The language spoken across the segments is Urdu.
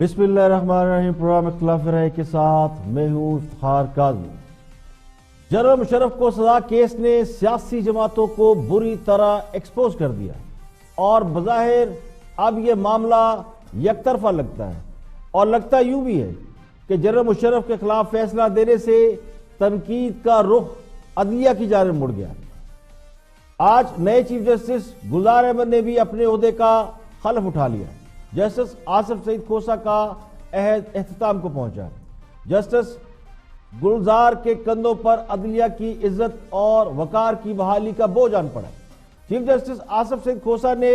بسم اللہ الرحمن الرحیم۔ پروگرام اختلاف رائے کے ساتھ میں ہوں افتخار کاظمی۔ جنرل مشرف کو سزا کیس نے سیاسی جماعتوں کو بری طرح ایکسپوز کر دیا اور بظاہر اب یہ معاملہ یک طرفہ لگتا ہے، اور لگتا یوں بھی ہے کہ جنرل مشرف کے خلاف فیصلہ دینے سے تنقید کا رخ عدلیہ کی جانب مڑ گیا۔ آج نئے چیف جسٹس گلزار احمد نے بھی اپنے عہدے کا حلف اٹھا لیا۔ جسٹس آصف سعید کھوسہ کا عہد اختتام کو پہنچا۔ جسٹس گلزار کے کندھوں پر عدلیہ کی عزت اور وقار کی بحالی کا بوجھ آن پڑا۔ چیف جسٹس آصف سعید کھوسہ نے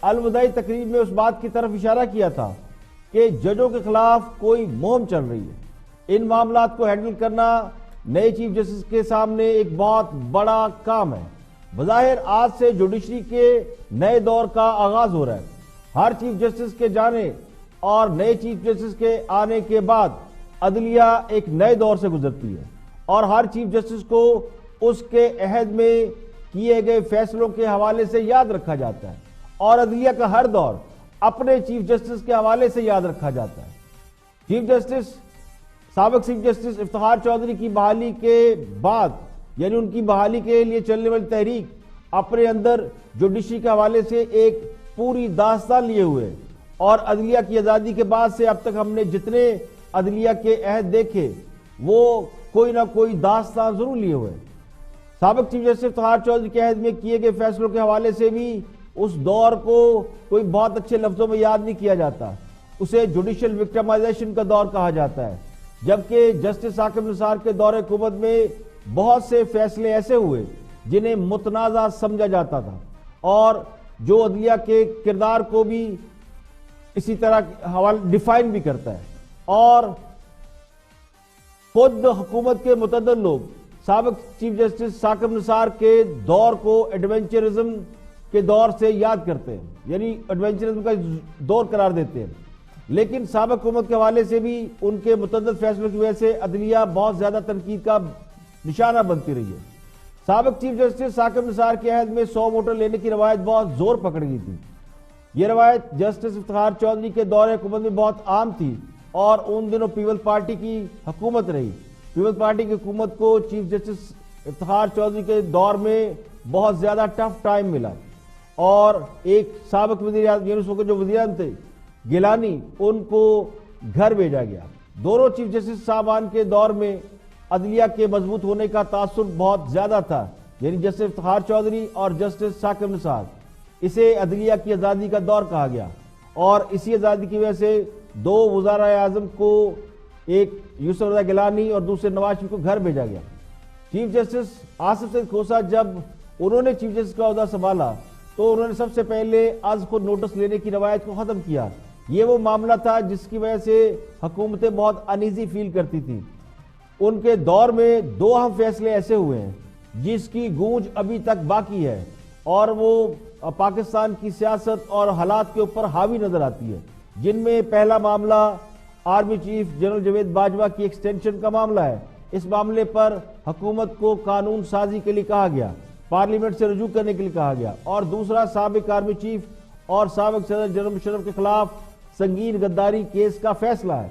الوداعی تقریب میں اس بات کی طرف اشارہ کیا تھا کہ ججوں کے خلاف کوئی مہم چل رہی ہے۔ ان معاملات کو ہینڈل کرنا نئے چیف جسٹس کے سامنے ایک بہت بڑا کام ہے۔ بظاہر آج سے جوڈیشری کے نئے دور کا آغاز ہو رہا ہے۔ ہر چیف جسٹس کے جانے اور نئے چیف جسٹس کے آنے کے بعد عدلیہ ایک نئے دور سے گزرتی ہے، اور ہر چیف جسٹس کو اس کے عہد میں کیے گئے فیصلوں کے حوالے سے یاد رکھا جاتا ہے، اور عدلیہ کا ہر دور اپنے چیف جسٹس کے حوالے سے یاد رکھا جاتا ہے۔ چیف جسٹس سابق چیف جسٹس افتخار چودھری کی بحالی کے بعد، یعنی ان کی بحالی کے لیے چلنے والی تحریک اپنے اندر جوڈیشری کے حوالے سے ایک پوری داستان لیے ہوئے، اور عدلیہ کی آزادی کے بعد سے اب تک ہم نے جتنے عدلیہ کے عہد دیکھے وہ کوئی نہ کوئی داستان ضرور لیے ہوئے۔ سابق چیف جسٹس افتخار چودھری کے عہد میں کیے گئے فیصلوں کے حوالے سے بھی اس دور کو کوئی بہت اچھے لفظوں میں یاد نہیں کیا جاتا، اسے جوڈیشل وکٹمائزیشن کا دور کہا جاتا ہے، جبکہ جسٹس ثاقب نثار کے دور حکومت میں بہت سے فیصلے ایسے ہوئے جنہیں متنازع سمجھا جاتا تھا، اور جو عدلیہ کے کردار کو بھی اسی طرح ڈیفائن بھی کرتا ہے۔ اور خود حکومت کے متعدد لوگ سابق چیف جسٹس ثاقب نثار کے دور کو ایڈونچرزم کے دور سے یاد کرتے ہیں، یعنی ایڈونچرزم کا دور قرار دیتے ہیں، لیکن سابق حکومت کے حوالے سے بھی ان کے متعدد فیصلوں کی وجہ سے عدلیہ بہت زیادہ تنقید کا نشانہ بنتی رہی ہے۔ سابق چیف جسٹس ثاقب نثار کے عہد میں 100 ووٹر لینے کی روایت بہت زور پکڑ گئی تھی۔ یہ روایت جسٹس افتخار چودھری کے دور حکومت میں بہت عام تھی، اور ان دنوں پیپلز پارٹی کی حکومت رہی۔ پیپلز پارٹی کی حکومت کو چیف جسٹس افتخار چودھری کے دور میں بہت زیادہ ٹف ٹائم ملا، اور ایک سابق وزیر اعظم یعنی اس وقت جو وزیر اعظم تھے گیلانی، ان کو گھر بھیجا گیا۔ دونوں چیف جسٹس صاحبان کے دور میں عدلیہ کے مضبوط ہونے کا تاثر بہت زیادہ تھا، یعنی جسٹس افتخار چودھری اور جسٹس ثاقب نثار۔ اسے عدلیہ کی آزادی کا دور کہا گیا، اور اسی آزادی کی وجہ سے دو وزراء اعظم کو، ایک یوسف رضا گیلانی اور دوسرے نواز شریف کو گھر بھیجا گیا۔ چیف جسٹس آصف سعید کھوسہ جب انہوں نے چیف جسٹس کا عہدہ سنبھالا تو انہوں نے سب سے پہلے از خود نوٹس لینے کی روایت کو ختم کیا۔ یہ وہ معاملہ تھا جس کی وجہ سے حکومتیں بہت انیزی فیل کرتی تھیں۔ ان کے دور میں دو اہم فیصلے ایسے ہوئے ہیں جس کی گونج ابھی تک باقی ہے، اور وہ پاکستان کی سیاست اور حالات کے اوپر حاوی نظر آتی ہے، جن میں پہلا معاملہ army chief general Javed Bajwa کی ایکسٹینشن کا معاملہ ہے۔ اس معاملے پر حکومت کو قانون سازی کے لیے کہا گیا، پارلیمنٹ سے رجوع کرنے کے لیے کہا گیا، اور دوسرا سابق آرمی چیف اور سابق صدر جنرل مشرف کے خلاف سنگین غداری کیس کا فیصلہ ہے۔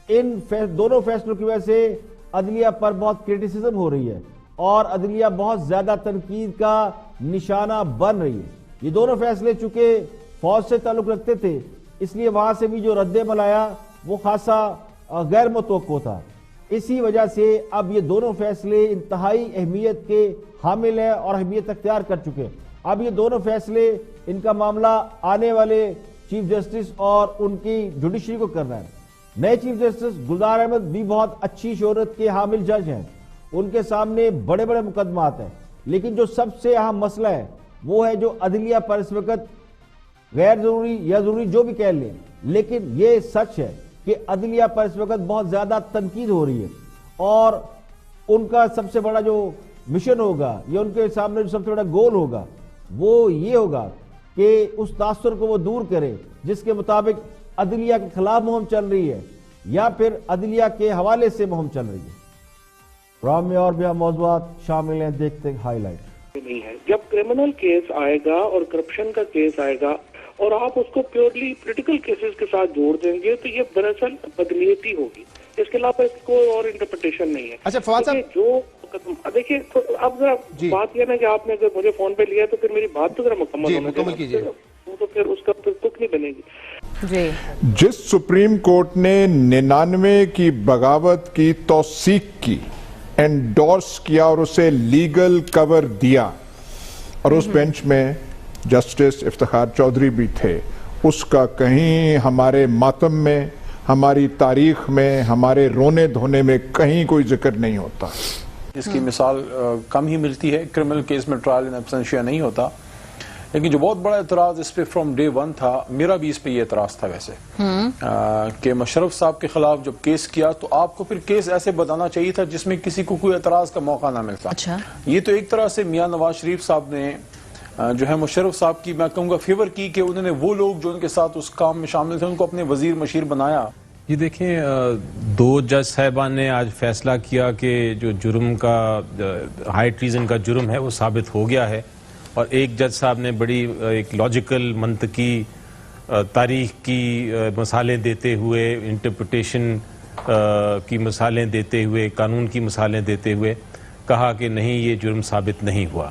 ان دونوں فیصلوں کی وجہ سے عدلیہ پر بہت کرٹیسزم ہو رہی ہے، اور عدلیہ بہت زیادہ تنقید کا نشانہ بن رہی ہے۔ یہ دونوں فیصلے چونکہ فوج سے تعلق رکھتے تھے، اس لیے وہاں سے بھی جو رد عمل آیا وہ خاصا غیر متوقع تھا۔ اسی وجہ سے اب یہ دونوں فیصلے انتہائی اہمیت کے حامل ہیں اور اہمیت اختیار کر چکے۔ اب یہ دونوں فیصلے، ان کا معاملہ آنے والے چیف جسٹس اور ان کی جوڈیشری کو کرنا ہے۔ نئے چیف جسٹس گلزار احمد بھی بہت اچھی شہرت کے حامل جج ہیں، ان کے سامنے بڑے بڑے مقدمات ہیں، لیکن جو سب سے اہم مسئلہ ہے وہ ہے جو عدلیہ پر اس وقت غیر ضروری یا ضروری جو بھی کہہ لیں، لیکن یہ سچ ہے کہ عدلیہ پر اس وقت بہت زیادہ تنقید ہو رہی ہے، اور ان کا سب سے بڑا جو مشن ہوگا یا ان کے سامنے جو سب سے بڑا گول ہوگا وہ یہ ہوگا کہ اس تاثر کو وہ دور کرے جس کے مطابق عدلیہ کے خلاف مہم چل رہی ہے یا پھر عدلیہ کے حوالے سے مہم چل رہی ہے۔ پروگرام میں اور بھی اہم موضوعات شامل ہیں، دیکھتے ہیں ہائی لائٹ۔ نہیں ہے، جب کرمنل کیس آئے گا اور کرپشن کا کیس آئے گا اور آپ اس کو پیورلی پولیٹیکل کیسز کے ساتھ جوڑ دیں گے تو یہ دراصل بدنیتی ہوگی. اس کے علاوہ اس کو اور انٹرپریٹیشن نہیں ہے. اچھا فواد صاحب جو دیکھیے اب ذرا بات یہ نا کہ آپ نے اگر مجھے فون پہ لیا تو پھر میری بات تو ذرا مکمل کیجیے. تو پھر اس کا تک نہیں بنے گی. جی جس سپریم کورٹ نے 99 کی بغاوت کی توثیق کی، انڈورس کیا اور اسے لیگل کور دیا، اور اس بینچ میں جسٹس افتخار چودھری بھی تھے، اس کا کہیں ہمارے ماتم میں، ہماری تاریخ میں، ہمارے رونے دھونے میں کہیں کوئی ذکر نہیں ہوتا. اس کی مثال کم ہی ملتی ہے. کرمنل کیس میں ٹرائل ان ایبسنشیا نہیں ہوتا. لیکن جو بہت بڑا اعتراض اس پہ فرام ڈے ون تھا، میرا بھی اس پہ یہ اعتراض تھا ویسے کہ مشرف صاحب کے خلاف جب کیس کیا تو آپ کو پھر کیس ایسے بتانا چاہیے تھا جس میں کسی کو کوئی اعتراض کا موقع نہ ملتا. اچھا یہ تو ایک طرح سے میاں نواز شریف صاحب نے جو ہے مشرف صاحب کی میں کہوں گا فیور کی کہ انہوں نے وہ لوگ جو ان کے ساتھ اس کام میں شامل تھے ان کو اپنے وزیر مشیر بنایا. یہ دیکھیں 2 جج صاحبان نے آج فیصلہ کیا کہ جو جرم کا ہائی ٹریزن کا جرم ہے وہ ثابت ہو گیا ہے، اور ایک جج صاحب نے بڑی ایک لاجیکل منطقی تاریخ کی مثالیں دیتے ہوئے، انٹرپریٹیشن کی مثالیں دیتے ہوئے، قانون کی مثالیں دیتے ہوئے کہا کہ نہیں یہ جرم ثابت نہیں ہوا.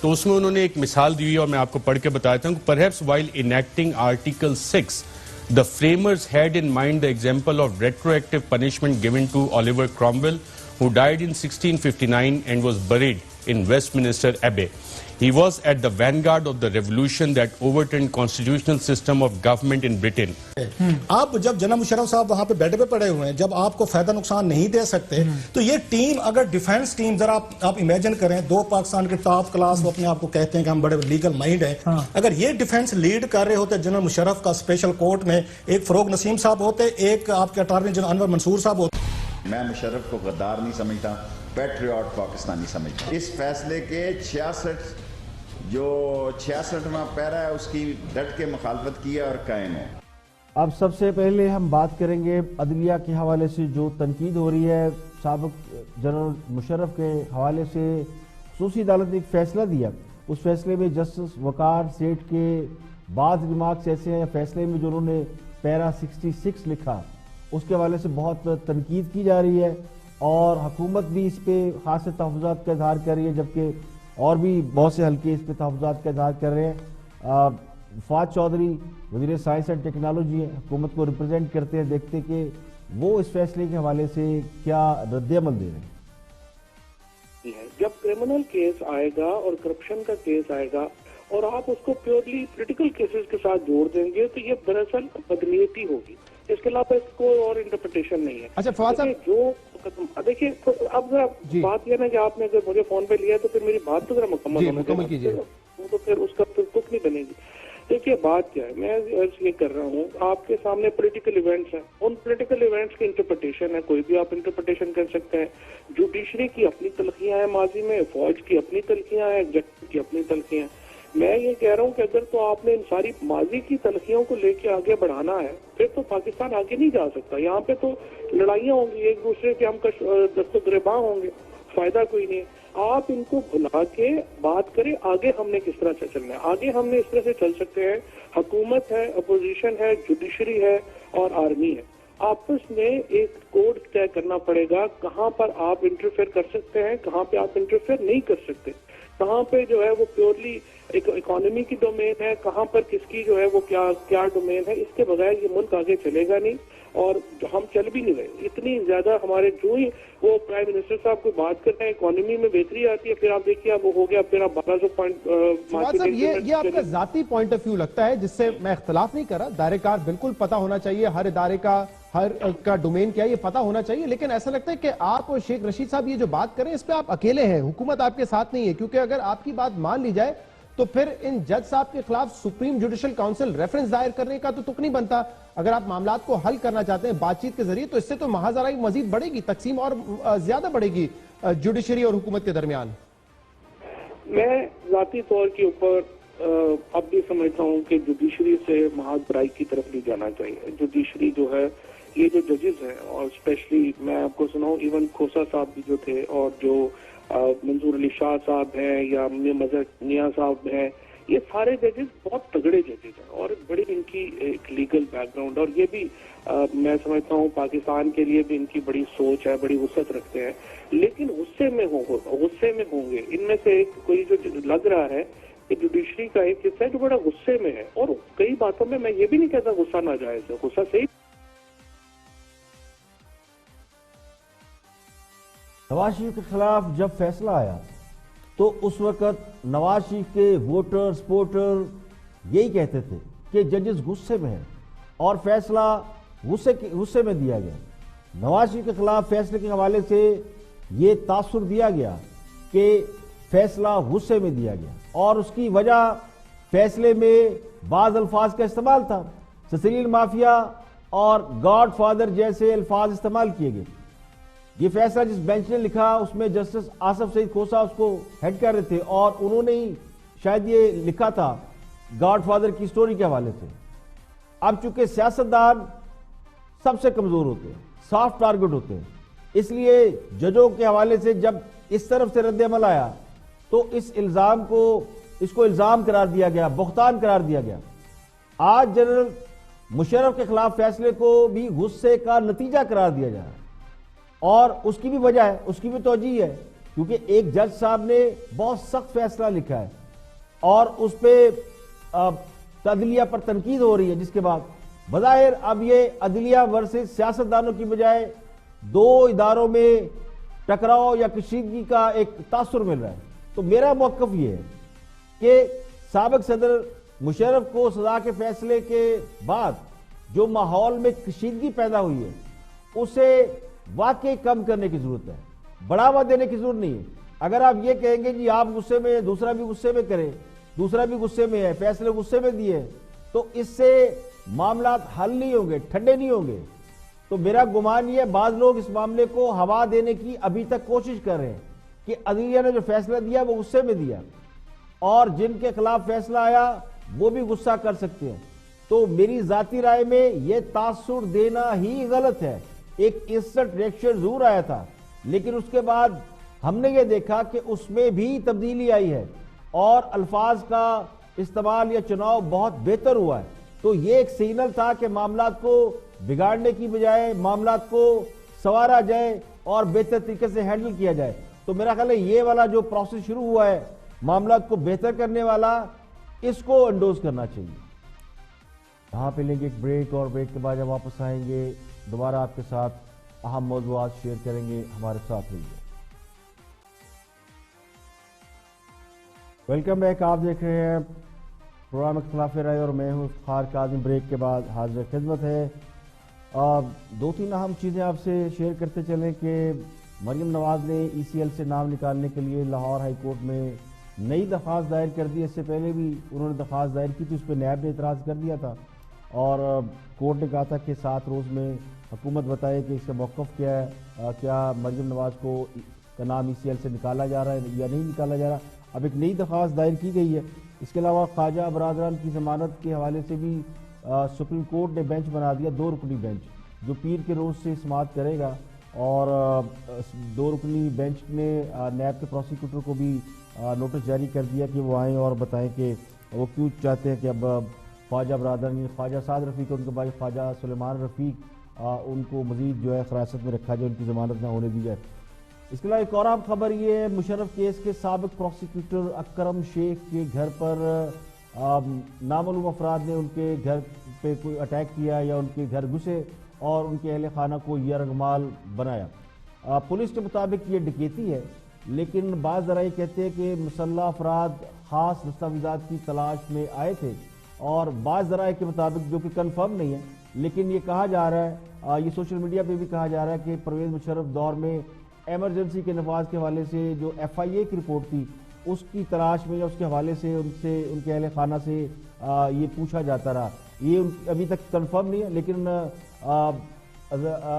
تو اس میں انہوں نے ایک مثال دی ہوئی اور میں آپ کو پڑھ کے بتاتا ہوں. Perhaps while enacting Article 6, the framers had in mind the example of retroactive punishment given to Oliver Cromwell, who died in 1659 and was buried in Westminster Abbey. He was at the vanguard of the revolution that overturned constitutional system of government in Britain. آپ جب جناب مشرف صاحب وہاں پہ بیڈ پہ پڑے ہوئے ہیں، جب آپ کو فائدہ نقصان نہیں دے سکتے تو یہ ٹیم اگر ڈیفینس ٹیم ذرا آپ امیجن کریں، 2 پاکستان کے ٹاپ کلاس وہ اپنے آپ کو کہتے ہیں کہ ہم بڑے لیگل مائنڈ ہیں، اگر یہ ڈیفینس لیڈ کر رہے ہوتے جنرل مشرف کا اسپیشل کورٹ میں، ایک فروغ نسیم صاحب ہوتے، ایک آپ کے اٹارنی جنرل انور منصور صاحب ہوتے. میں مشرف کو غدار نہیں سمجھتا، پیٹریوٹ پاکستانی سمجھتا. اس فیصلے کے 66واں پیرا ہے اس کی ڈٹ کے مخالفت کی ہے اور قائم ہے. اب سب سے پہلے ہم بات کریں گے عدلیہ کے حوالے سے جو تنقید ہو رہی ہے. سابق جنرل مشرف کے حوالے سے خصوصی عدالت نے ایک فیصلہ دیا، اس فیصلے میں جسٹس وقار سیٹھ کے بعض ریمارکس ایسے ہیں فیصلے میں جو انہوں نے پیرا 66 لکھا، اس کے حوالے سے بہت تنقید کی جا رہی ہے اور حکومت بھی اس پہ خاص تحفظات کا اظہار کر رہی ہے، جبکہ اور بھی بہت سے حلقے اس پہ تحفظات کا اظہار کر رہے ہیں. فواد چودھری وزیر سائنس اینڈ ٹیکنالوجی ہے، حکومت کو ریپرزینٹ کرتے ہیں، دیکھتے کہ وہ اس فیصلے کے حوالے سے کیا رد عمل دے رہے ہیں. جب کرمنل کیس آئے گا اور کرپشن کا کیس آئے گا اور آپ اس کو پیورلی پولیٹیکل کیسز کے ساتھ جوڑ دیں گے تو یہ دراصل بدنیتی ہوگی. اس کے علاوہ اس کو اور انٹرپریٹیشن نہیں ہے. اچھا فواد صاحب جو دیکھیے اب ذرا بات یہ نا کہ آپ نے اگر مجھے فون پہ لیا تو پھر میری بات تو ذرا مکمل کیجیے. تو پھر اس کا تک نہیں بنے گی. دیکھیے بات کیا ہے، میں یہ کر رہا ہوں آپ کے سامنے پولیٹیکل ایونٹس ہیں، ان پولیٹیکل ایونٹس کی انٹرپریٹیشن ہے، کوئی بھی آپ انٹرپریٹیشن کر سکتے ہیں. جوڈیشری کی اپنی تلخیاں ہیں ماضی میں، فوج کی اپنی تلخیاں ہیں، ایگزیکٹو کی اپنی تلخیاں ہیں. میں یہ کہہ رہا ہوں کہ اگر تو آپ نے ان ساری ماضی کی تلخیوں کو لے کے آگے بڑھانا ہے پھر تو پاکستان آگے نہیں جا سکتا. یہاں پہ تو لڑائیاں ہوں گی، ایک دوسرے کے ہم دست و گریباں ہوں گے، فائدہ کوئی نہیں ہے. آپ ان کو بھلا کے بات کریں آگے ہم نے کس طرح سے چلنا ہے. آگے ہم نے اس طرح سے چل سکتے ہیں، حکومت ہے، اپوزیشن ہے، جوڈیشری ہے اور آرمی ہے. آپس میں ایک کوڈ طے کرنا پڑے گا کہاں پر آپ انٹرفیئر کر سکتے ہیں، کہاں پہ آپ انٹرفیئر نہیں کر سکتے، کہاں پہ جو ہے وہ پیورلی اکانومی کی ڈومین ہے، کہاں پر کس کی جو ہے وہ کیا ڈومین ہے. اس کے بغیر یہ ملک آگے چلے گا نہیں اور ہم چل بھی نہیں رہے. اتنی زیادہ ہمارے جو ہی وہ پرائم منسٹر صاحب کو بات کرتے ہیں اکانومی میں بہتری آتی ہے، پھر آپ دیکھیے اب وہ ہو گیا، پھر آپ 1200 پوائنٹ. یہ آپ کا ذاتی پوائنٹ آف ویو لگتا ہے جس سے میں اختلاف نہیں کر رہا. دائرہ کار بالکل پتہ ہونا چاہیے، ہر ادارے کا ہر کا ڈومین کیا ہے یہ پتہ ہونا چاہیے. لیکن ایسا لگتا ہے کہ آپ اور شیخ رشید صاحب یہ جو بات کریں اس پہ آپ اکیلے ہیں، حکومت آپ کے ساتھ نہیں ہے. کیونکہ اگر آپ کی بات مان لی جائے تو پھر ان جج صاحب کے خلاف سپریم جوڈیشل کاؤنسل ریفرنس دائر کرنے کا تو تک نہیں بنتا. اگر آپ معاملات کو حل کرنا چاہتے ہیں بات چیت کے ذریعے تو اس سے تو محاذرائی مزید بڑھے گی، تقسیم اور زیادہ بڑھے گی جوڈیشری اور حکومت کے درمیان. میں ذاتی طور کے اوپر اب بھی سمجھتا ہوں کہ جوڈیشری سے محاذ برائی کی طرف نہیں جانا چاہیے. جوڈیشری جو ہے یہ جو ججز ہیں اور اسپیشلی میں آپ کو سناؤں ایون کھوسا صاحب بھی جو تھے اور جو منظور علی شاہ صاحب ہیں یا مظہر میاں صاحب ہیں، یہ سارے ججز بہت تگڑے ججز ہیں اور بڑی ان کی ایک لیگل بیک گراؤنڈ، اور یہ بھی میں سمجھتا ہوں پاکستان کے لیے بھی ان کی بڑی سوچ ہے، بڑی وسعت رکھتے ہیں، لیکن غصے میں ہوں گے۔ ان میں سے ایک کوئی جو لگ رہا ہے کہ جوڈیشری کا ایک حصہ ہے جو بڑا غصے میں ہے، اور کئی باتوں میں یہ بھی نہیں کہتا غصہ ناجائز ہے، غصہ صحیح۔ نواز شریف کے خلاف جب فیصلہ آیا تو اس وقت نواز شریف کے ووٹر سپورٹر یہی کہتے تھے کہ ججز غصے میں ہیں اور فیصلہ غصے میں دیا گیا۔ نواز شریف کے خلاف فیصلے کے حوالے سے یہ تاثر دیا گیا کہ فیصلہ غصے میں دیا گیا، اور اس کی وجہ فیصلے میں بعض الفاظ کا استعمال تھا، سیسیلین مافیا اور گاڈ فادر جیسے الفاظ استعمال کیے گئے۔ یہ فیصلہ جس بینچ نے لکھا اس میں جسٹس آصف سعید کھوسہ اس کو ہیڈ کر رہے تھے، اور انہوں نے ہی شاید یہ لکھا تھا گاڈ فادر کی سٹوری کے حوالے سے۔ اب چونکہ سیاستدان سب سے کمزور ہوتے ہیں، سافٹ ٹارگٹ ہوتے ہیں، اس لیے ججوں کے حوالے سے جب اس طرف سے رد عمل آیا تو اس کو الزام قرار دیا گیا، بہتان قرار دیا گیا۔ آج جنرل مشرف کے خلاف فیصلے کو بھی غصے کا نتیجہ قرار دیا جا رہا ہے، اور اس کی بھی وجہ ہے، اس کی بھی توجہ ہے، کیونکہ ایک جج صاحب نے بہت سخت فیصلہ لکھا ہے اور اس پہ عدلیہ پر تنقید ہو رہی ہے، جس کے بعد بظاہر اب یہ عدلیہ ورسز سیاستدانوں کی بجائے دو اداروں میں ٹکراؤ یا کشیدگی کا ایک تاثر مل رہا ہے۔ تو میرا موقف یہ ہے کہ سابق صدر مشرف کو سزا کے فیصلے کے بعد جو ماحول میں کشیدگی پیدا ہوئی ہے اسے واقعی کم کرنے کی ضرورت ہے، بڑھاوا دینے کی ضرورت نہیں ہے۔ اگر آپ یہ کہیں گے جی آپ غصے میں، دوسرا بھی غصے میں کرے، دوسرا بھی غصے میں ہے، فیصلے غصے میں دیے، تو اس سے معاملات حل نہیں ہوں گے، ٹھنڈے نہیں ہوں گے۔ تو میرا گمان یہ ہے بعض لوگ اس معاملے کو ہوا دینے کی ابھی تک کوشش کر رہے ہیں کہ عدلیہ نے جو فیصلہ دیا وہ غصے میں دیا، اور جن کے خلاف فیصلہ آیا وہ بھی غصہ کر سکتے ہیں۔ تو میری ذاتی رائے میں یہ تاثر دینا ہی غلط ہے۔ ایک انسٹنٹ ریئیکشن ضرور آیا تھا، لیکن اس کے بعد ہم نے یہ دیکھا کہ اس میں بھی تبدیلی آئی ہے اور الفاظ کا استعمال یا چناؤ بہت بہتر ہوا ہے۔ تو یہ ایک سگنل تھا کہ معاملات کو بگاڑنے کی بجائے معاملات کو سنوارا جائے اور بہتر طریقے سے ہینڈل کیا جائے۔ تو میرا خیال ہے یہ والا جو پروسیس شروع ہوا ہے معاملات کو بہتر کرنے والا، اس کو انڈوز کرنا چاہیے۔ یہاں پہ لیں گے ایک بریک، اور بریک کے بعد جب واپس آئیں گے دوبارہ آپ کے ساتھ اہم موضوعات شیئر کریں گے، ہمارے ساتھ رہیے۔ ویلکم بیک، آپ دیکھ رہے ہیں پروگرام اختلاف رائے اور میں ہوں افتخار کاظم۔ بریک کے بعد حاضر خدمت ہے۔ دو تین اہم چیزیں آپ سے شیئر کرتے چلیں کہ مریم نواز نے ای سی ایل سے نام نکالنے کے لیے لاہور ہائی کورٹ میں نئی درخواست دائر کر دی۔ اس سے پہلے بھی انہوں نے درخواست دائر کی تھی، اس پہ نیب نے اعتراض کر دیا تھا، اور کورٹ نے کہا تھا کہ 7 روز میں حکومت بتائے کہ اس کا موقف کیا ہے، کیا مریم نواز کا نام ای سی ایل سے نکالا جا رہا ہے یا نہیں نکالا جا رہا۔ اب ایک نئی درخواست دائر کی گئی ہے۔ اس کے علاوہ خواجہ برادران کی ضمانت کے حوالے سے بھی سپریم کورٹ نے بینچ بنا دیا، 2 رکنی بینچ جو پیر کے روز سے سماعت کرے گا، اور 2 رکنی بینچ نے نیب کے پروسیکیوٹر کو بھی نوٹس جاری کر دیا کہ وہ آئیں اور بتائیں کہ وہ کیوں چاہتے ہیں کہ اب خواجہ برادران، خواجہ سعد رفیق اور ان کے بھائی خواجہ سلیمان رفیق، ان کو مزید جو ہے حراست میں رکھا جائے، ان کی ضمانت نہ ہونے دی جائے۔ اس کے علاوہ ایک اور اہم خبر یہ ہے، مشرف کیس کے سابق پروسیکیوٹر اکرم شیخ کے گھر پر نامعلوم افراد نے ان کے گھر پہ کوئی اٹیک کیا یا ان کے گھر گھسے اور ان کے اہل خانہ کو یرغمال بنایا۔ پولیس کے مطابق یہ ڈکیتی ہے، لیکن بعض ذرائع کہتے ہیں کہ مسلح افراد خاص دستاویزات کی تلاش میں آئے تھے، اور بعض ذرائع کے مطابق جو کہ کنفرم نہیں ہے لیکن یہ کہا جا رہا ہے، یہ سوشل میڈیا پہ بھی کہا جا رہا ہے کہ پرویز مشرف دور میں ایمرجنسی کے نفاذ کے حوالے سے جو ایف آئی اے کی رپورٹ تھی اس کی تلاش میں یا اس کے حوالے سے ان کے اہل خانہ سے یہ پوچھا جاتا رہا۔ یہ ابھی تک کنفرم نہیں ہے، لیکن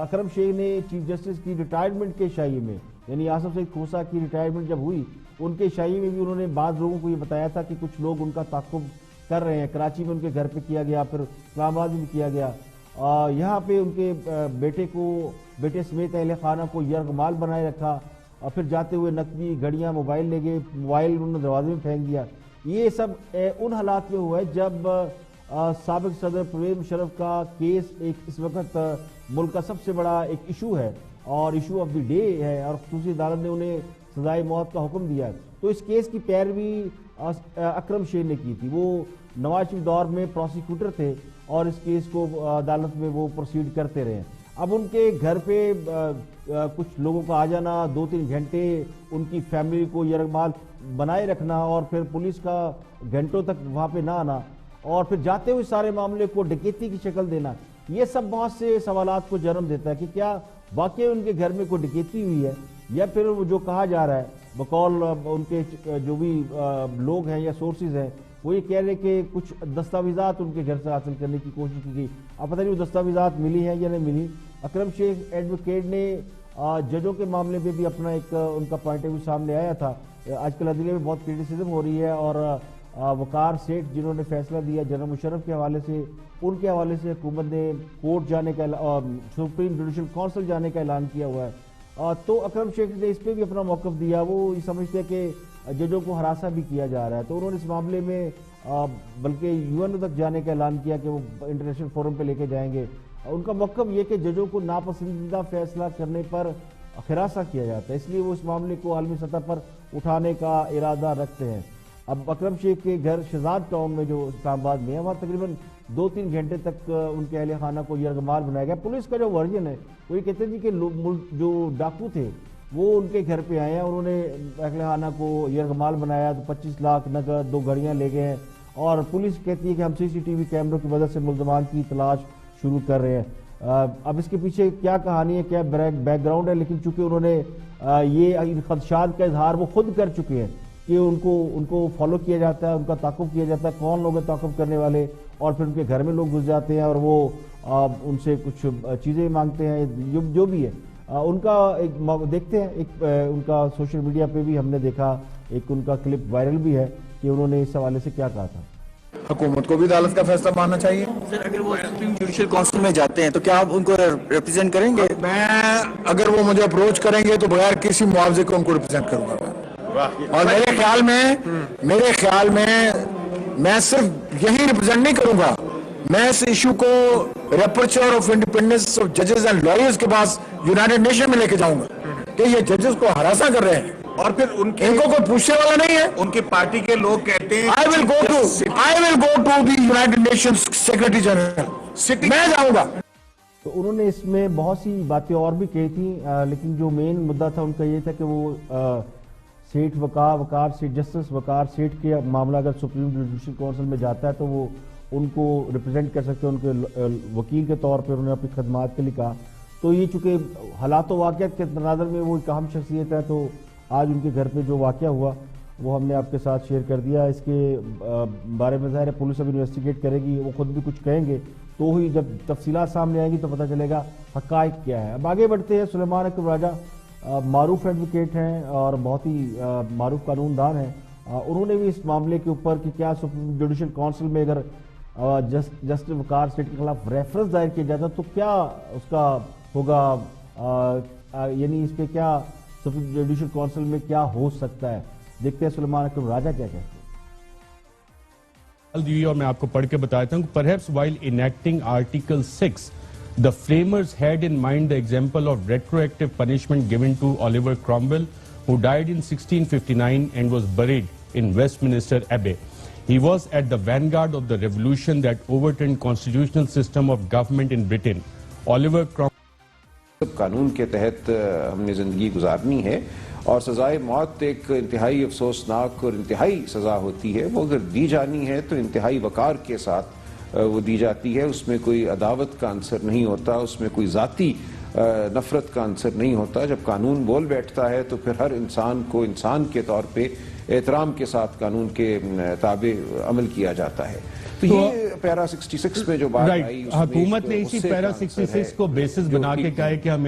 اکرم شیخ نے چیف جسٹس کی ریٹائرمنٹ کے شائعے میں، یعنی آصف سعید کھوسہ کی ریٹائرمنٹ جب ہوئی، ان کے شائعے میں بھی انہوں نے بعض لوگوں کو یہ بتایا تھا کہ کچھ لوگ ان کا تعاقب کر رہے ہیں۔ کراچی میں ان کے گھر پہ کیا گیا، پھر اسلام آباد میں کیا گیا، یہاں پہ ان کے بیٹے سمیت اہل خانہ کو یرغمال بنائے رکھا، اور پھر جاتے ہوئے نقدی گھڑیاں، موبائل لے گئے، موبائل انہوں نے دروازے میں پھینک دیا۔ یہ سب ان حالات میں ہوا ہے جب سابق صدر پرویز مشرف کا کیس اس وقت ملک کا سب سے بڑا ایک ایشو ہے اور ایشو آف دی ڈے ہے اور خصوصی عدالت نے انہیں سزائے موت کا حکم دیا ہے. تو اس کیس کی پیروی اکرم شیر نے کی تھی. وہ نواز شریف دور میں پروسیکیوٹر تھے اور اس کیس کو عدالت میں وہ پروسیڈ کرتے رہے. اب ان کے گھر پہ کچھ لوگوں کا آ جانا, 2-3 گھنٹے ان کی فیملی کو یرغمال بنائے رکھنا اور پھر پولیس کا گھنٹوں تک وہاں پہ نہ آنا اور پھر جاتے ہوئے سارے معاملے کو ڈکیتی کی شکل دینا, یہ سب بہت سے سوالات کو جنم دیتا ہے کہ کیا واقعی ان کے گھر میں کوئی ڈکیتی ہوئی ہے یا پھر وہ جو کہا جا رہا ہے بقول ان کے جو بھی لوگ ہیں یا سورسز ہیں وہ یہ کہہ رہے کہ کچھ دستاویزات ان کے گھر سے حاصل کرنے کی کوشش کی گئی. اب پتہ نہیں وہ دستاویزات ملی ہیں یا نہیں ملی. اکرم شیخ ایڈوکیٹ نے ججوں کے معاملے پہ بھی اپنا ایک ان کا پوائنٹ آف ویو سامنے آیا تھا. آج کل عدلیہ میں بہت کرٹیسزم ہو رہی ہے اور وقار سیٹھ جنہوں نے فیصلہ دیا جنرل مشرف کے حوالے سے, ان کے حوالے سے حکومت نے کورٹ جانے کا سپریم جوڈیشل کونسل جانے کا اعلان کیا ہوا ہے. تو اکرم شیخ نے اس پہ بھی اپنا موقف دیا. وہ یہ سمجھتے ہیں کہ ججوں کو ہراساں بھی کیا جا رہا ہے, تو انہوں نے اس معاملے میں بلکہ یو این او تک جانے کا اعلان کیا کہ وہ انٹرنیشنل فورم پہ لے کے جائیں گے. ان کا موقف یہ کہ ججوں کو ناپسندیدہ فیصلہ کرنے پر ہراساں کیا جاتا ہے, اس لیے وہ اس معاملے کو عالمی سطح پر اٹھانے کا ارادہ رکھتے ہیں. اب اکرم شیخ کے گھر شہزاد ٹاؤن میں جو اسلام آباد میں ہے وہاں تقریباً 2-3 گھنٹے تک ان کے اہل خانہ کو یرغمال بنایا گیا. پولیس کا جو ورژن ہے وہ یہ کہتے ہیں جی کہ جو ڈاکو تھے وہ ان کے گھر پہ آئے ہیں, انہوں نے اہل خانہ کو یرغمال بنایا, تو 25 لاکھ نقد 2 گھڑیاں لے گئے ہیں اور پولیس کہتی ہے کہ ہم CCTV کیمروں کی مدد سے ملزمان کی تلاش شروع کر رہے ہیں. اب اس کے پیچھے کیا کہانی ہے, کیا بیک گراؤنڈ ہے, لیکن چونکہ انہوں نے یہ خدشات کا اظہار وہ خود کر چکے ہیں کہ ان کو فالو کیا جاتا ہے, ان کا تعاقب کیا جاتا ہے, کون لوگ ہیں تعاقب کرنے والے, اور پھر ان کے گھر میں لوگ گھس جاتے ہیں اور وہ ان سے کچھ چیزیں مانگتے ہیں جو بھی ہے. ان کا ایک دیکھتے ہیں, ایک ان کا سوشل میڈیا پہ بھی ہم نے دیکھا, ایک ان کا کلپ وائرل بھی ہے کہ انہوں نے اس حوالے سے کیا کہا تھا. حکومت کو بھی عدالت کا فیصلہ ماننا چاہیے. سر اگر وہ سپریم جوڈیشل کونسل میں جاتے ہیں تو کیا آپ ان کو ریپرزینٹ کریں گے؟ میں اگر وہ مجھے اپروچ کریں گے تو بغیر کسی معاوضے کو ان کو ریپرزینٹ کروں گا, اور میرے خیال میں میں صرف یہی ریپرزینٹ نہیں کروں گا, میں اس ایشو کو ریپرچر آف انڈیپینڈنس آف ججز اینڈ لائرز کے پاس یونائٹڈ نیشن میں لے کے جاؤں گا کہ یہ ججز کو ہراساں کر رہے ہیں اور پھر ان کو کوئی پوچھنے والا نہیں ہے. ان کی پارٹی کے لوگ کہتے ہیں I will go to the United Nations Secretary General. میں جاؤں گا. تو انہوں نے اس میں بہت سی باتیں اور بھی کہی تھیں, لیکن جو مین مدعا تھا ان کا یہ تھا کہ وہ سیٹھ وقار سیٹھ جسٹس وقار سیٹھ کے معاملہ اگر سپریم جوڈیشل کونسل میں جاتا ہے تو وہ ان کو ریپرزینٹ کر سکتے ہیں, ان کے وکیل کے طور پر انہوں نے اپنی خدمات کے لیے کہا. تو یہ چونکہ حالات و واقعات کے تناظر میں وہ ایک اہم شخصیت ہے, تو آج ان کے گھر پہ جو واقعہ ہوا وہ ہم نے آپ کے ساتھ شیئر کر دیا. اس کے بارے میں ظاہر ہے پولیس اب انویسٹیگیٹ کرے گی, وہ خود بھی کچھ کہیں گے تو ہی جب تفصیلات سامنے آئیں گی تو پتہ چلے گا حقائق کیا ہے. اب آگے بڑھتے ہیں. سلیمان اکرم راجہ معروف ایڈوکیٹ ہیں اور بہت ہی معروف قانون دان ہیں. انہوں نے بھی اس معاملے کے اوپر کہ کیا سپریم جوڈیشل کونسل میں اگر جسٹس وقار سیٹھ کے خلاف ریفرنس دائر کیا جاتا تو کیا اس کا ہوگا, یعنی اس پہ کیا سپریم جوڈیشل کونسل میں کیا ہو سکتا ہے. دیکھتے ہیں سلیمان اکرم راجہ کیا کہتے ہیں. اور میں آپ کو پڑھ کے بتاتا ہوں. Perhaps while enacting Article 6, the framers had in mind the example of retroactive punishment given to Oliver Cromwell, who died in 1659 and was buried in Westminster Abbey. He was at the vanguard of the revolution that overturned constitutional system of government in Britain. Oliver Cromwell قانون کے تحت ہم نے زندگی گزارنی ہے اور سزائے موت ایک انتہائی افسوسناک اور انتہائی سزا ہوتی ہے. وہ اگر دی جانی ہے تو انتہائی وقار کے ساتھ وہ دی جاتی ہے. اس میں کوئی عداوت کا عنصر نہیں ہوتا, اس میں کوئی ذاتی نفرت کا عنصر نہیں ہوتا. جب قانون بول بیٹھتا ہے تو پھر ہر انسان کو انسان کے طور پہ احترام کے ساتھ قانون کے تابع عمل کیا جاتا ہے. تو یہ پیرا 66 میں جو بات آئی, حکومت نے اسی پیرا 66 کو بیسس بنا کے کہا ہے کہ ہم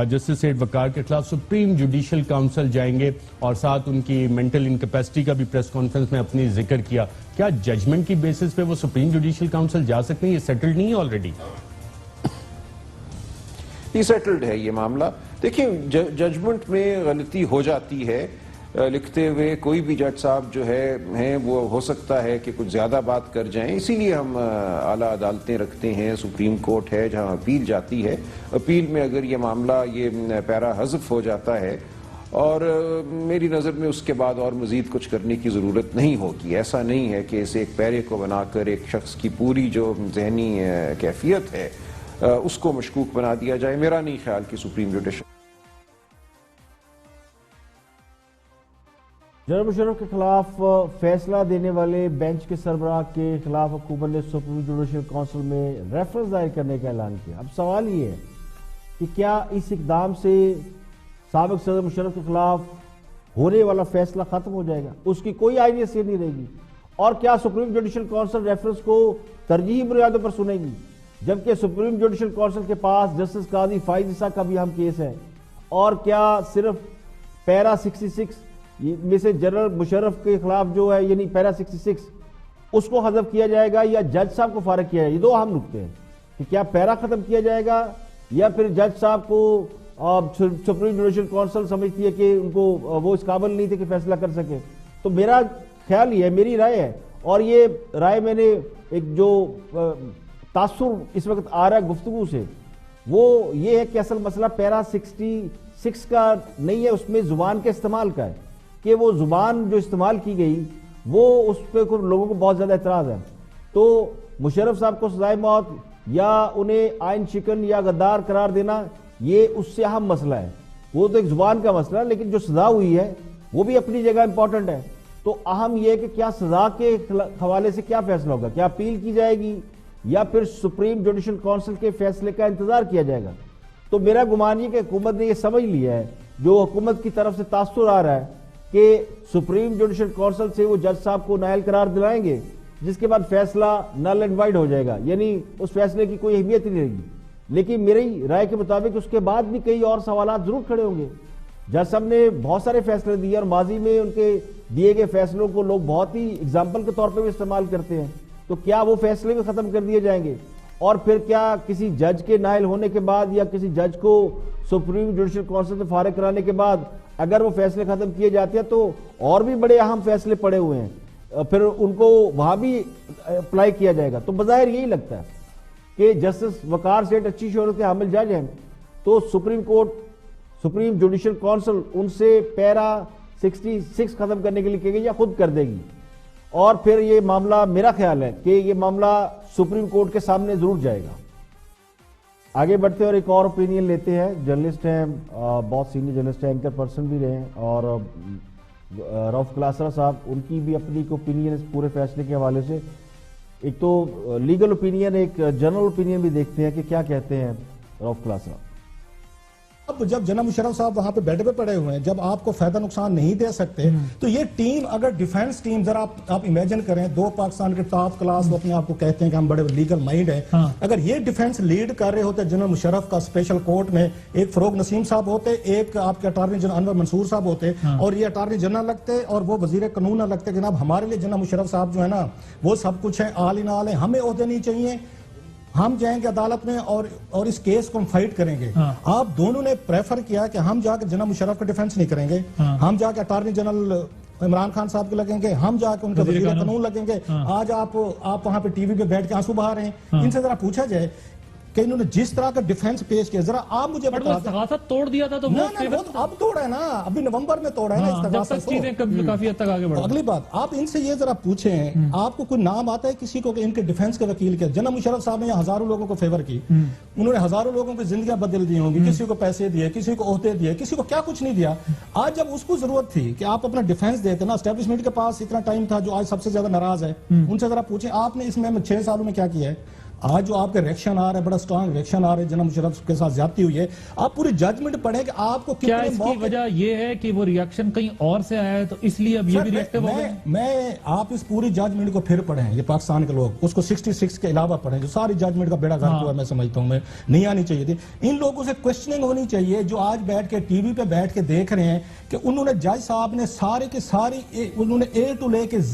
جسٹس سیٹھ وقار کے خلاف سپریم جوڈیشل کونسل جائیں گے, اور ساتھ ان کی مینٹل انکیپیسٹی کا بھی پریس کانفرنس میں اپنی ذکر کیا. کیا ججمنٹ کی بیسس پہ وہ سپریم جوڈیشل کونسل جا سکتے ہیں؟ یہ سیٹلڈ نہیں ہے آلریڈی؟ یہ سیٹلڈ ہے یہ معاملہ. دیکھیں ججمنٹ میں غلطی ہو جاتی ہے لکھتے ہوئے کوئی بھی جج صاحب جو ہیں وہ ہو سکتا ہے کہ کچھ زیادہ بات کر جائیں. اسی لیے ہم اعلیٰ عدالتیں رکھتے ہیں, سپریم کورٹ ہے جہاں اپیل جاتی ہے. اپیل میں اگر یہ معاملہ یہ پیرا حذف ہو جاتا ہے اور میری نظر میں اس کے بعد اور مزید کچھ کرنے کی ضرورت نہیں ہوگی. ایسا نہیں ہے کہ اسے ایک پیرے کو بنا کر ایک شخص کی پوری جو ذہنی کیفیت ہے اس کو مشکوک بنا دیا جائے. میرا نہیں خیال کہ سپریم جوڈیشل جنرل مشرف کے خلاف فیصلہ دینے والے بینچ کے سربراہ کے خلاف حکومت نے سپریم جوڈیشل کونسل میں ریفرنس دائر کرنے کا اعلان کیا. اب سوال یہ ہے کہ کیا اس اقدام سے سابق صدر مشرف کے خلاف ہونے والا فیصلہ ختم ہو جائے گا, اس کی کوئی آئینی حیثیت نہیں رہے گی, اور کیا سپریم جوڈیشل کونسل ریفرنس کو ترجیحی بنیادوں پر سنے گی, جبکہ سپریم جوڈیشل کونسل کے پاس جسٹس قاضی فائز عیسیٰ کا بھی اہم کیس ہے, اور کیا صرف پیرا 66 میں سے جنرل مشرف کے خلاف جو ہے یعنی پیرا 66 اس کو حذف کیا جائے گا یا جج صاحب کو فارغ کیا جائے گا. یہ دو اہم نکتے ہیں کہ کیا پیرا ختم کیا جائے گا یا پھر جج صاحب کو سپریم جوڈیشل کونسل سمجھتی ہے کہ ان کو وہ اس قابل نہیں تھے کہ فیصلہ کر سکے. تو میرا خیال یہ ہے, میری رائے ہے, اور یہ رائے میں نے ایک جو تاثر اس وقت آ رہا ہے گفتگو سے وہ یہ ہے کہ اصل مسئلہ پیرا 66 کا نہیں ہے, اس میں زبان کے استعمال کا ہے کہ وہ زبان جو استعمال کی گئی وہ اس پہ لوگوں کو بہت زیادہ اعتراض ہے. تو مشرف صاحب کو سزائے موت یا انہیں آئین شکن یا غدار قرار دینا یہ اس سے اہم مسئلہ ہے, وہ تو ایک زبان کا مسئلہ ہے, لیکن جو سزا ہوئی ہے وہ بھی اپنی جگہ امپورٹنٹ ہے. تو اہم یہ ہے کہ کیا سزا کے حوالے سے کیا فیصلہ ہوگا, کیا اپیل کی جائے گی یا پھر سپریم جوڈیشل کونسل کے فیصلے کا انتظار کیا جائے گا. تو میرا گمان یہ کہ حکومت نے یہ سمجھ لیا ہے, جو حکومت کی طرف سے تاثر آ رہا ہے کہ سپریم جوڈیشل کونسل سے وہ جج صاحب کو نااہل قرار دلائیں گے, جس کے بعد فیصلہ نل اینڈ وائڈ ہو جائے گا, یعنی اس فیصلے کی کوئی اہمیت نہیں رہے گی. لیکن میری رائے کے مطابق اس کے بعد بھی کئی اور سوالات ضرور کھڑے ہوں گے. جج صاحب نے بہت سارے فیصلے دیے اور ماضی میں ان کے دیے گئے فیصلوں کو لوگ بہت ہی اگزامپل کے طور پہ بھی استعمال کرتے ہیں. تو کیا وہ فیصلے بھی ختم کر دیے جائیں گے, اور پھر کیا کسی جج کے نااہل ہونے کے بعد یا کسی جج کو سپریم جوڈیشل کونسل سے فارغ کرانے کے بعد اگر وہ فیصلے ختم کیے جاتے ہیں تو اور بھی بڑے اہم فیصلے پڑے ہوئے ہیں, پھر ان کو وہاں بھی اپلائی کیا جائے گا. تو بظاہر یہی لگتا ہے کہ جسٹس وقار سیٹھ اچھی شہرت کے حامل جج ہیں, تو سپریم جوڈیشل کونسل ان سے پیرا 66 ختم کرنے کے لیے کہے گی یا خود کر دے گی, اور پھر یہ معاملہ میرا خیال ہے کہ یہ معاملہ سپریم کورٹ کے سامنے ضرور جائے گا. آگے بڑھتے اور ایک اور اوپینین لیتے ہیں. جرنلسٹ ہیں, بہت سینئر جرنلسٹ ہیں, اینکر پرسن بھی رہے ہیں, اور روف کلاسرا صاحب, ان کی بھی اپنی ایک اوپینین اس پورے فیصلے کے حوالے سے. ایک تو لیگل اوپینین, ایک جنرل اوپینین بھی دیکھتے ہیں کہ کیا کہتے ہیں روف کلاسرا. اب جب جناب مشرف صاحب وہاں پہ بیڈ پہ پڑے ہوئے ہیں, جب آپ کو فائدہ نقصان نہیں دے سکتے, تو یہ ٹیم اگر ڈیفنس ٹیم ذرا آپ امیجن کریں, دو پاکستان کے ٹاپ کلاس وہ اپنے آپ کو کہتے ہیں کہ ہم بڑے لیگل مائنڈ ہیں, اگر یہ ڈیفنس لیڈ کر رہے ہوتے جنرل مشرف کا اسپیشل کورٹ میں, ایک فروغ نسیم صاحب ہوتے, ایک آپ کے اٹارنی جنرل انور منصور صاحب ہوتے, اور یہ اٹارنی جنرل لگتے اور وہ وزیر قانون نہ لگتے. جناب ہمارے لیے جنرل مشرف صاحب جو ہے نا وہ سب کچھ ہے, آل ان آل ہے, ہمیں عہدے نہیں چاہیے, ہم جائیں گے عدالت میں اور اس کیس کو ہم فائٹ کریں گے. آپ دونوں نے پریفر کیا کہ ہم جا کے جناب مشرف کا ڈیفنس نہیں کریں گے, ہم جا کے اٹارنی جنرل عمران خان صاحب کے لگیں گے, ہم جا کے ان کے وزیر قانون لگیں گے. آج آپ وہاں پہ ٹی وی پہ بیٹھ کے آنسو بہا رہے ہیں. ان سے ذرا پوچھا جائے کہ انہوں نے جس طرح کا ڈیفنس پیش کیا, ذرا آپ مجھے بتا دیں. استغاثہ توڑ دیا تھا تو اب توڑا ہے نا, ابھی نومبر میں توڑا ہے نا استغاثہ. جب تک چیزیں کافی حد تک آگے بڑھیں. اگلی بات آپ ان سے یہ ذرا پوچھیں, آپ کو کوئی نام آتا ہے کسی کو کہ ان کے ڈیفنس کے وکیل کے؟ جناب مشرف صاحب نے یہاں ہزاروں لوگوں کو فیور کی, انہوں نے ہزاروں لوگوں کی زندگیاں بدل دی ہوں گی, کسی کو پیسے دیے, کسی کو عہدے دیے, کسی کو کیا کچھ نہیں دیا. آج جب اس کو ضرورت تھی کہ آپ اپنا ڈیفنس دیتے نا, اسٹیبلشمنٹ کے پاس اتنا ٹائم تھا جو آج سب سے زیادہ ناراض ہے, ان سے ذرا پوچھیں آپ نے اس میں 6 سالوں میں کیا کیا ہے. آج جو آپ کے ریکشن آ رہا ہے, بڑا سٹرانگ ریکشن آ رہا ہے, جناب مشرف کے ساتھ زیادتی ہوئی ہے, آپ پوری ججمنٹ پڑھیں کہ آپ کو کیا اس کی وجہ یہ ہے کہ وہ ریاکشن کہیں اور سے آیا ہے تو اس لیے اب یہ بھی ریئیکٹیو ہو گئے؟ میں آپ اس پوری ججمنٹ کو پھر پڑھیں, یہ پاکستان کے لوگ اس کو 66 کے علاوہ پڑھیں, جو ساری ججمنٹ کا بیڑا غرق ہوا میں سمجھتا ہوں, میں نہیں آنی چاہیے تھی. ان لوگوں سے کوشچننگ ہونی چاہیے جو آج بیٹھ کے ٹی وی پہ بیٹھ کے دیکھ رہے ہیں کہ انہوں نے جج صاحب نے سارے کے ساری انہوں نے اے ٹو لے کے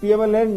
PMLN,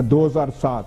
2007,